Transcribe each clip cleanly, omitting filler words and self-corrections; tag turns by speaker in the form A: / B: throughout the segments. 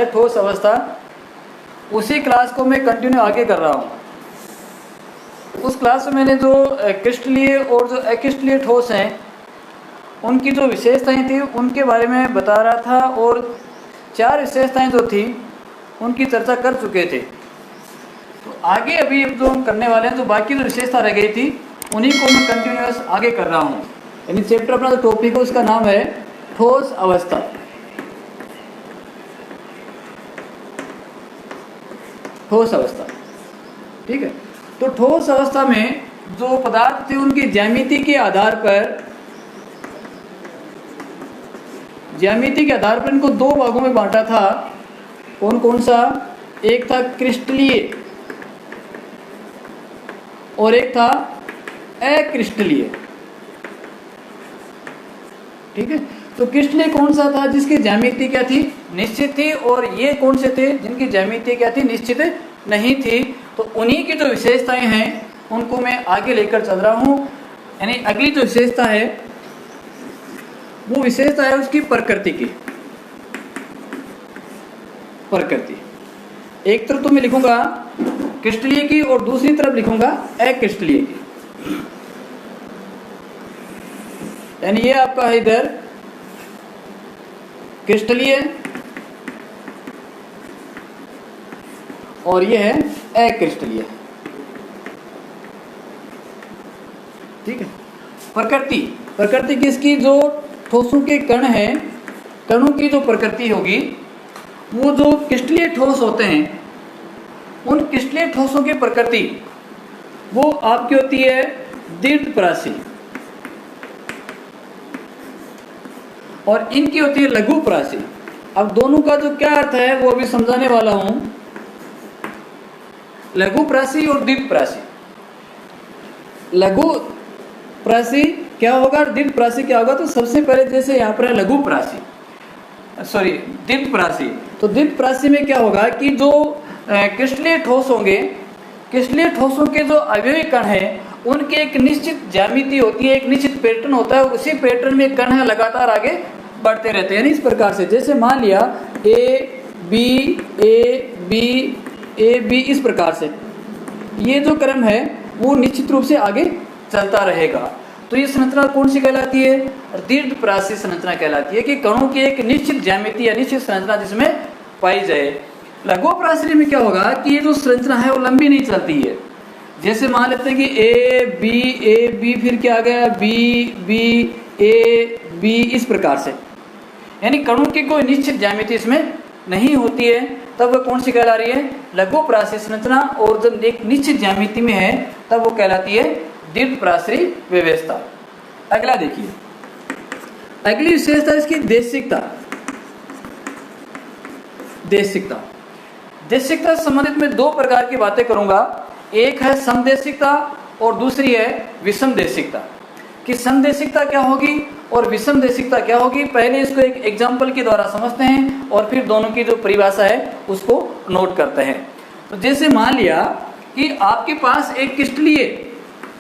A: ठोस अवस्था, उसी क्लास को मैं कंटिन्यू आगे कर रहा हूँ। उस क्लास में मैंने जो क्रिस्टलीय और जो अक्रिस्टलीय ठोस हैं उनकी जो विशेषताएं थी उनके बारे में बता रहा था, और 4 विशेषताएं जो थी उनकी चर्चा कर चुके थे। तो आगे अभी जो हम करने वाले हैं, जो बाकी जो विशेषता रह गई थी उन्हीं को मैं कंटिन्यूअस आगे कर रहा हूँ। यानी चैप्टर अपना जो टॉपिक है उसका नाम है ठोस अवस्था। ठोस अवस्था, ठीक है। तो ठोस अवस्था में जो पदार्थ थे उनकी ज्यामिति के आधार पर इनको 2 भागों में बांटा था। कौन कौन सा? एक था क्रिस्टलीय और एक था अक्रिस्टलीय, ठीक है। तो क्रिस्टलीय कौन सा था? जिसकी ज्यामिति क्या थी? निश्चित थी। और ये कौन से थे? जिनकी ज्यामिति क्या थी? निश्चित नहीं थी। तो उन्हीं की जो विशेषताएं हैं उनको मैं आगे लेकर चल रहा हूँ। यानी अगली जो विशेषता है वो विशेषता है उसकी प्रकृति की। प्रकृति एक तरफ तो मैं लिखूंगा क्रिस्टलीय की और दूसरी तरफ लिखूंगा अक्रिस्टलीय की। यानी ये आपका है इधर क्रिस्टलीय और ये है अक्रिस्टलीय, ठीक है। प्रकृति किसकी? जो ठोसों के कण हैं, कणों की जो प्रकृति होगी, वो जो क्रिस्टलीय ठोस होते हैं उन क्रिस्टलीय ठोसों की प्रकृति वो आपकी होती है दीर्घपरासी, और इनकी होती है लघुपरासी। अब दोनों का जो क्या अर्थ है वो अभी समझाने वाला हूं। लघुपरासी और दीर्घपरासी। लघुपरासी क्या होगा, दीर्घपरासी क्या होगा? तो सबसे पहले जैसे यहाँ पर लघुपरासी, सॉरी दीर्घपरासी, तो दीर्घपरासी में क्या होगा कि जो क्रिस्टलीय ठोस होंगे, क्रिस्टलीय ठोसों के जो अवयवी कण हैं उनकी एक निश्चित ज्यामिति होती है, एक निश्चित पैटर्न होता है, और उसी पैटर्न में कण है लगातार आगे बढ़ते रहते हैं। यानी इस प्रकार से, जैसे मान लिया ए बी ए बी, इस प्रकार से ये जो क्रम है वो निश्चित रूप से आगे चलता रहेगा। तो ये संरचना कौन सी कहलाती है? दीर्घपरासी संरचना कहलाती है, कि कणों की एक निश्चित ज्यामिति या निश्चित संरचना जिसमें पाई जाए। लघुपरासी में क्या होगा कि ये जो संरचना है वो लंबी नहीं चलती है। जैसे मान लेते हैं कि ए बी, फिर क्या आ गया बी ए बी, इस प्रकार से। यानी कणों की कोई निश्चित ज्यामिति इसमें नहीं होती है, तब वो कौन सी कहला रही है? लघुपरासी संरचना। और जब एक निश्चित ज्यामिति में है तब वो कहलाती है दीर्घपरासी व्यवस्था। अगला देखिए, अगली विशेषता इसकी देशिकता। देशिकता से संबंधित मैं 2 प्रकार की बातें करूंगा। एक है समदेशिकता और दूसरी है विषम देशिकता। कि समदेशिकता क्या होगी और विषम देशिकता क्या होगी, पहले इसको एक एग्जाम्पल के द्वारा समझते हैं और फिर दोनों की जो परिभाषा है उसको नोट करते हैं। तो जैसे मान लिया कि आपके पास एक क्रिस्टलीय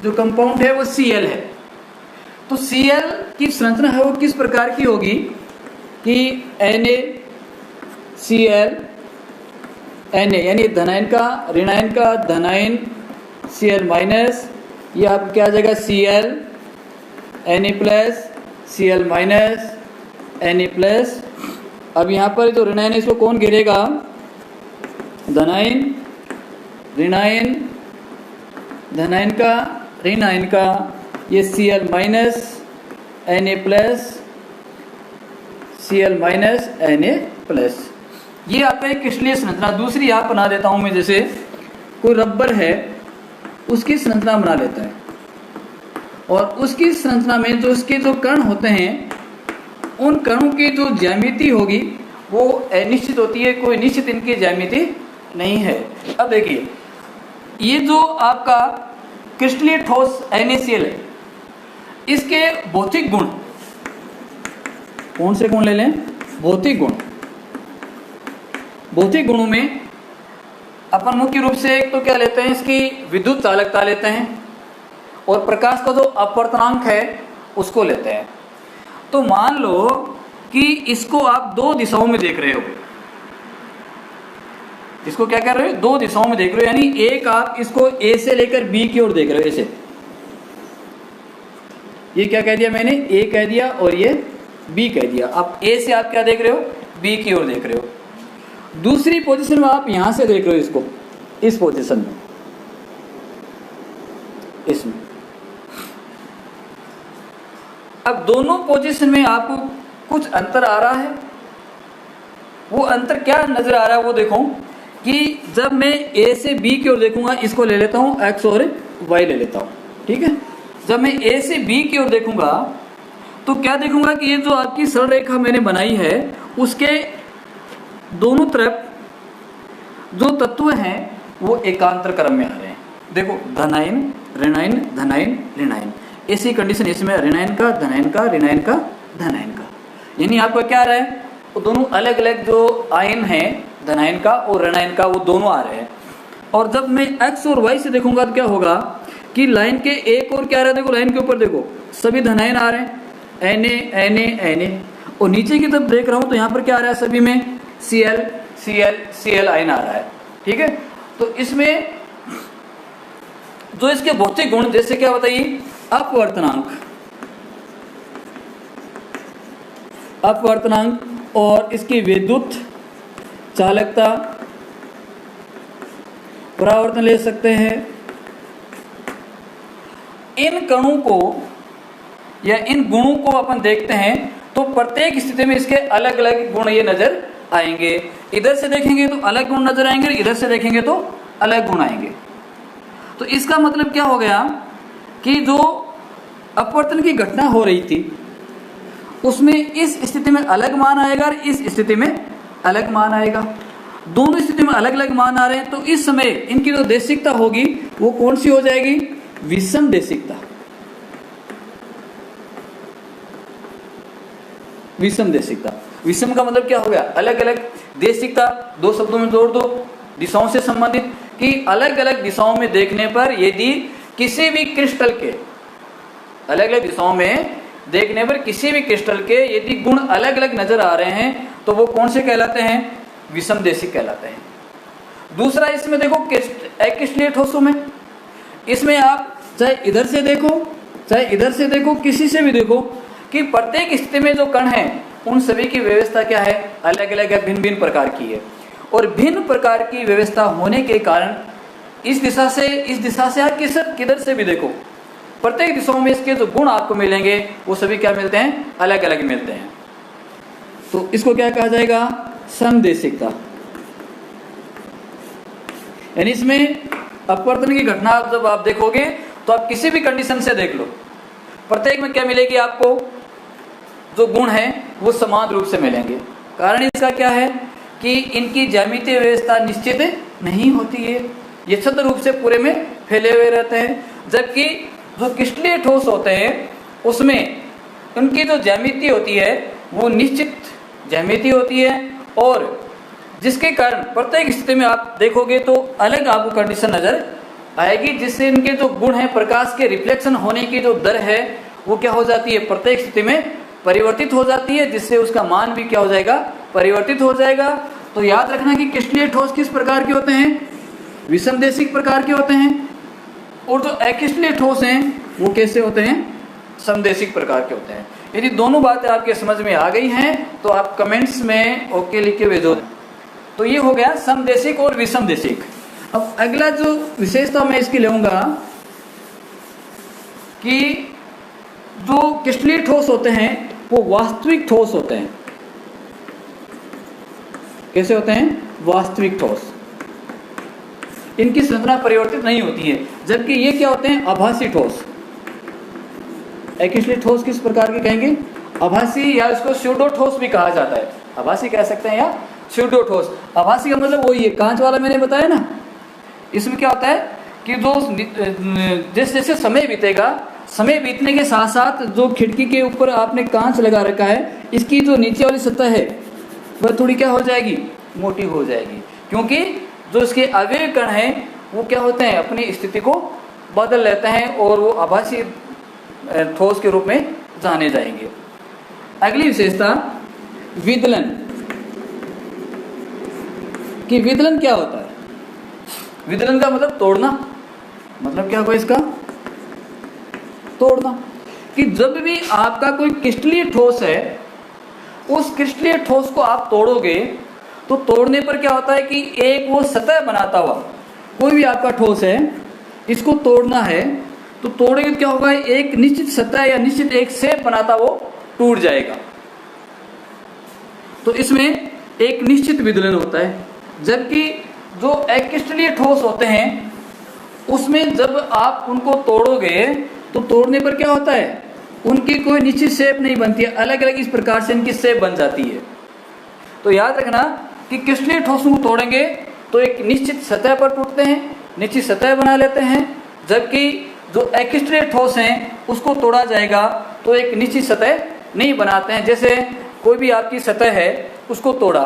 A: जो कंपाउंड है वो Cl है, तो Cl की संरचना है वो किस प्रकार की होगी कि NaCl, Na यानी धनायन का ऋणायन का धनायन Cl माइनस, ये आपको क्या आ जाएगा Cl Na plus Cl minus Na plus. अब यहाँ पर जो ऋणायन है इसको कौन घेरेगा? धनायन ऋणायन, धनायन का ऋणायन का, ये Cl minus Na plus Cl minus Na plus. ये आपका एक क्रिस्टलीय संरचना। दूसरी आप बना देता हूं मैं, जैसे कोई रबर है उसकी संरचना बना लेता है, और उसकी संरचना में जो उसके जो कण होते हैं उन कणों की जो ज्यामिति होगी वो अनिश्चित होती है, कोई निश्चित इनकी ज्यामिति नहीं है। अब देखिए, ये जो आपका क्रिस्टलीय ठोस NaCl है, इसके भौतिक गुण कौन से गुण ले लें? भौतिक गुण। भौतिक गुणों में अपन मुख्य रूप से एक तो क्या लेते हैं, इसकी विद्युत चालकता लेते हैं, और प्रकाश का जो अपवर्तनांक है उसको लेते हैं। तो मान लो कि इसको आप 2 दिशाओं में देख रहे हो, इसको क्या कर रहे हो, दो दिशाओं में देख रहे हो, यानी एक आप इसको ए से लेकर बी की ओर देख रहे हो ऐसे। ये क्या कह दिया मैंने, ए कह दिया और ये बी कह दिया। अब ए से आप क्या देख रहे हो, बी की ओर देख रहे हो। दूसरी पोजीशन में आप यहां से देख रहे हो इसको, इस पोजीशन में, इसमें। अब दोनों पोजीशन में आपको कुछ अंतर आ रहा है। वो अंतर क्या नजर आ रहा है वो देखो कि जब मैं ए से बी की ओर देखूंगा, इसको ले लेता हूं एक्स और वाई ले लेता हूं, ठीक है। जब मैं ए से बी की ओर देखूंगा तो क्या देखूंगा कि ये जो आपकी सरल रेखा मैंने बनाई है उसके दोनों तरफ जो तत्व हैं वो एकांतर क्रम में आ रहे हैं। देखो धनायन ऋणायन धनायन ऋणायन, ऐसी कंडीशन इसमें ऋणायन का धनायन का ऋणायन का धनायन का, यानी आपका क्या आ रहा है, वो दोनों अलग अलग जो आयन हैं धनायन का और ऋणायन का वो दोनों आ रहे हैं। और जब मैं एक्स और वाई से देखूंगा तो क्या होगा कि लाइन के एक और क्या आ रहा है, देखो लाइन के ऊपर देखो सभी धनायन आ रहे हैं, Na और नीचे की तरफ देख रहा हूं तो यहाँ पर क्या आ रहा है, सभी में Cl आयन आ रहा है, ठीक है। तो इसमें जो इसके भौतिक गुण जैसे क्या बताइए, अपवर्तनांक और इसकी विद्युत चालकता, परावर्तन ले सकते हैं। इन कणों को या इन गुणों को अपन देखते हैं तो प्रत्येक स्थिति में इसके अलग अलग गुण ये नजर आएंगे। इधर से देखेंगे तो अलग गुण नजर आएंगे, इधर से देखेंगे तो अलग गुण आएंगे। तो इसका मतलब क्या हो गया कि जो अपवर्तन की घटना हो रही थी उसमें इस स्थिति में अलग मान आएगा और इस स्थिति में अलग मान आएगा। दोनों स्थिति में अलग अलग मान आ रहे हैं तो इस समय इनकी जो देशिकता होगी वो कौन सी हो जाएगी, विषम देशिकता। विषम देशिकता, विषम का मतलब क्या हो गया, अलग अलग देशिकता। दो शब्दों में जोड़ दो, दिशाओं से संबंधित, कि अलग अलग दिशाओं में देखने पर यदि किसी भी क्रिस्टल के अलग अलग दिशाओं में देखने पर किसी भी क्रिस्टल के यदि गुण अलग अलग नजर आ रहे हैं तो वो कौन से कहलाते हैं, विषम देशिक कहलाते हैं। दूसरा इसमें देखो अक्रिस्टलीय ठोसों में, इसमें आप चाहे इधर से देखो चाहे इधर से देखो, किसी से भी देखो कि प्रत्येक स्थिति में जो कण हैं उन सभी की व्यवस्था क्या है, अलग अलग है, भिन्न भिन्न प्रकार की है। और भिन्न प्रकार की व्यवस्था होने के कारण इस दिशा से आप किधर से भी देखो प्रत्येक दिशाओं में इसके जो गुण आपको मिलेंगे वो सभी क्या मिलते हैं, अलग अलग मिलते हैं। तो इसको क्या कहा जाएगा, समदेशिकता। यानी इसमें अपवर्तन की घटना जब आप देखोगे तो आप किसी भी कंडीशन से देख लो, प्रत्येक में क्या मिलेगी आपको, जो गुण है वो समान रूप से मिलेंगे। कारण इसका क्या है कि इनकी ज्यामितीय व्यवस्था निश्चित नहीं होती है, ये छद्म रूप से पूरे में फैले हुए रहते हैं। जबकि जो क्रिस्टलीय ठोस होते हैं उसमें उनकी जो ज्यामिति होती है वो निश्चित ज्यामिति होती है और जिसके कारण प्रत्येक स्थिति में आप देखोगे तो अलग आपको कंडीशन नजर आएगी, जिससे इनके जो गुण हैं, प्रकाश के रिफ्लेक्शन होने की जो दर है वो क्या हो जाती है, प्रत्येक स्थिति में परिवर्तित हो जाती है, जिससे उसका मान भी क्या हो जाएगा, परिवर्तित हो जाएगा। तो याद रखना कि क्रिस्टलीय ठोस किस प्रकार के होते हैं, विषमदेशिक प्रकार के होते हैं, और जो अक्रिस्टलीय ठोस हैं वो कैसे होते हैं, समदेशिक प्रकार के होते हैं। यदि दोनों बातें आपके समझ में आ गई हैं तो आप कमेंट्स में ओके लिख के भेजो। तो ये हो गया समदेशिक और विषमदेशिक। अब अगला जो विशेषता मैं इसकी लूंगा कि जो क्रिस्टलीय ठोस होते हैं वो वास्तविक ठोस होते हैं। कैसे होते हैं, वास्तविक ठोस, इनकी संरचना परिवर्तित नहीं होती है। जबकि ये क्या होते हैं, आभासी ठोस। अक्रिस्टलीय ठोस किस प्रकार के कहेंगे, आभासी, या इसको स्यूडो ठोस भी कहा जाता है। आभासी कह सकते हैं या स्यूडो ठोस। आभासी का मतलब वही है, कांच वाला मैंने बताया ना, इसमें क्या होता है कि जो जैसे जैसे समय बीतेगा, समय बीतने के साथ साथ जो खिड़की के ऊपर आपने कांच लगा रखा है, इसकी जो नीचे वाली सतह है वह थोड़ी क्या हो जाएगी, मोटी हो जाएगी, क्योंकि जो इसके अवयव कण हैं वो क्या होते हैं, अपनी स्थिति को बदल लेते हैं और वो आभासी ठोस के रूप में जाने जाएंगे। अगली विशेषता विदलन। कि विदलन क्या होता है। विदलन का मतलब तोड़ना, मतलब क्या होगा इसका, तोड़ना। कि जब भी आपका कोई क्रिस्टलीय ठोस है, उस क्रिस्टलीय ठोस को आप तोड़ोगे तो तोड़ने पर क्या होता है कि एक वो सतह बनाता हुआ, कोई भी आपका ठोस है इसको तोड़ना है तो तोड़ेंगे क्या होगा, एक निश्चित सतह या निश्चित एक शेप बनाता वो टूट जाएगा। तो इसमें एक निश्चित विदलन होता है। जबकि जो अक्रिस्टलीय ठोस होते हैं उसमें जब आप उनको तोड़ोगे तो तोड़ने पर क्या होता है, उनकी कोई निश्चित शेप नहीं बनती है, अलग अलग इस प्रकार से इनकी शेप बन जाती है। तो याद रखना कि क्रिस्टलीय ठोसों को तोड़ेंगे तो एक निश्चित सतह पर टूटते हैं, निश्चित सतह बना लेते हैं। जबकि जो अक्रिस्टलीय ठोस हैं उसको तोड़ा जाएगा तो एक निश्चित सतह नहीं बनाते हैं। जैसे कोई भी आपकी सतह है उसको तोड़ा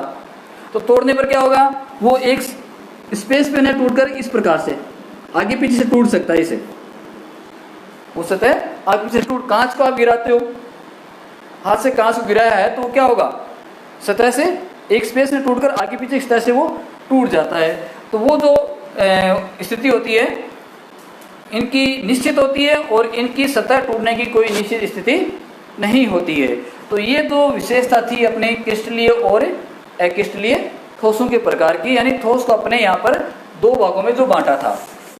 A: तो तोड़ने पर क्या होगा, वो एक स्पेस पे न टूटकर इस प्रकार से आगे पीछे से टूट सकता है। इसे वो सतह आगे पीछे टूट, कांच को आप गिराते हो, हाथ से कांच को गिराया है तो क्या होगा, सतह से एक स्पेस में टूटकर आगे पीछे इस तरह से वो टूट जाता है। तो वो जो स्थिति होती है इनकी निश्चित होती है और इनकी सतह टूटने की कोई निश्चित स्थिति नहीं होती है। तो ये दो विशेषता थी अपने क्रिस्टलीय और अक्रिस्टलीय ठोसों के प्रकार की, यानी ठोस को अपने यहाँ पर दो भागों में जो बांटा था।